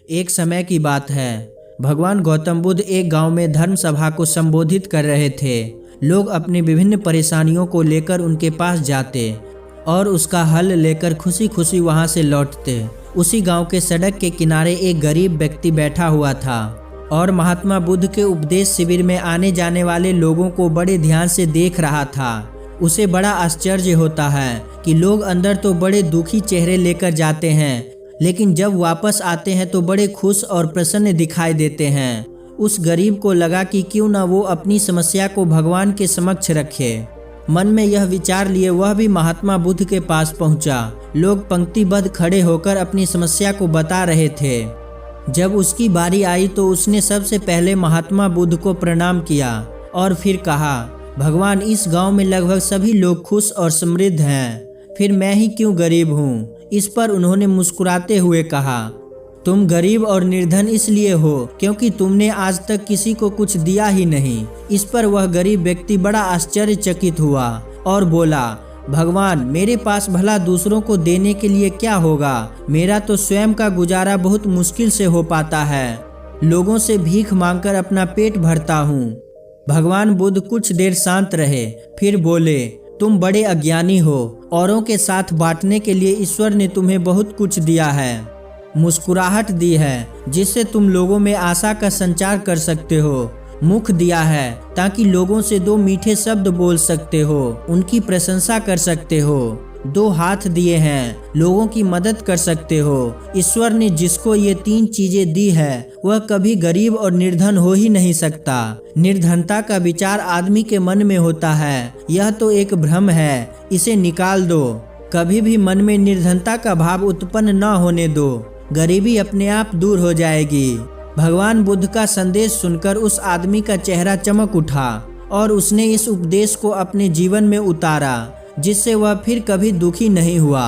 एक समय की बात है। भगवान गौतम बुद्ध एक गांव में धर्म सभा को संबोधित कर रहे थे। लोग अपनी विभिन्न परेशानियों को लेकर उनके पास जाते और उसका हल लेकर खुशी खुशी वहां से लौटते। उसी गांव के सड़क के किनारे एक गरीब व्यक्ति बैठा हुआ था और महात्मा बुद्ध के उपदेश शिविर में आने जाने वाले लोगों को बड़े ध्यान से देख रहा था। उसे बड़ा आश्चर्य होता है कि लोग अंदर तो बड़े दुखी चेहरे लेकर जाते हैं, लेकिन जब वापस आते हैं तो बड़े खुश और प्रसन्न दिखाई देते हैं। उस गरीब को लगा कि क्यों न वो अपनी समस्या को भगवान के समक्ष रखे। मन में यह विचार लिए वह भी महात्मा बुद्ध के पास पहुंचा। लोग पंक्तिबद्ध खड़े होकर अपनी समस्या को बता रहे थे। जब उसकी बारी आई तो उसने सबसे पहले महात्मा बुद्ध को प्रणाम किया और फिर कहा, भगवान, इस गांव में लगभग सभी लोग खुश और समृद्ध हैं, फिर मैं ही क्यों गरीब हूँ। इस पर उन्होंने मुस्कुराते हुए कहा, तुम गरीब और निर्धन इसलिए हो क्योंकि तुमने आज तक किसी को कुछ दिया ही नहीं। इस पर वह गरीब व्यक्ति बड़ा आश्चर्यचकित हुआ और बोला, भगवान, मेरे पास भला दूसरों को देने के लिए क्या होगा। मेरा तो स्वयं का गुजारा बहुत मुश्किल से हो पाता है। लोगों से भीख मांगकर अपना पेट भरता हूँ। भगवान बुद्ध कुछ देर शांत रहे, फिर बोले, तुम बड़े अज्ञानी हो। औरों के साथ बांटने के लिए ईश्वर ने तुम्हें बहुत कुछ दिया है, मुस्कुराहट दी है जिससे तुम लोगों में आशा का संचार कर सकते हो, मुख दिया है ताकि लोगों से दो मीठे शब्द बोल सकते हो, उनकी प्रशंसा कर सकते हो, दो हाथ दिए हैं, लोगों की मदद कर सकते हो। ईश्वर ने जिसको ये तीन चीजें दी है वह कभी गरीब और निर्धन हो ही नहीं सकता। निर्धनता का विचार आदमी के मन में होता है, यह तो एक भ्रम है, इसे निकाल दो। कभी भी मन में निर्धनता का भाव उत्पन्न न होने दो, गरीबी अपने आप दूर हो जाएगी। भगवान बुद्ध का संदेश सुनकर उस आदमी का चेहरा चमक उठा और उसने इस उपदेश को अपने जीवन में उतारा, जिससे वह फिर कभी दुखी नहीं हुआ।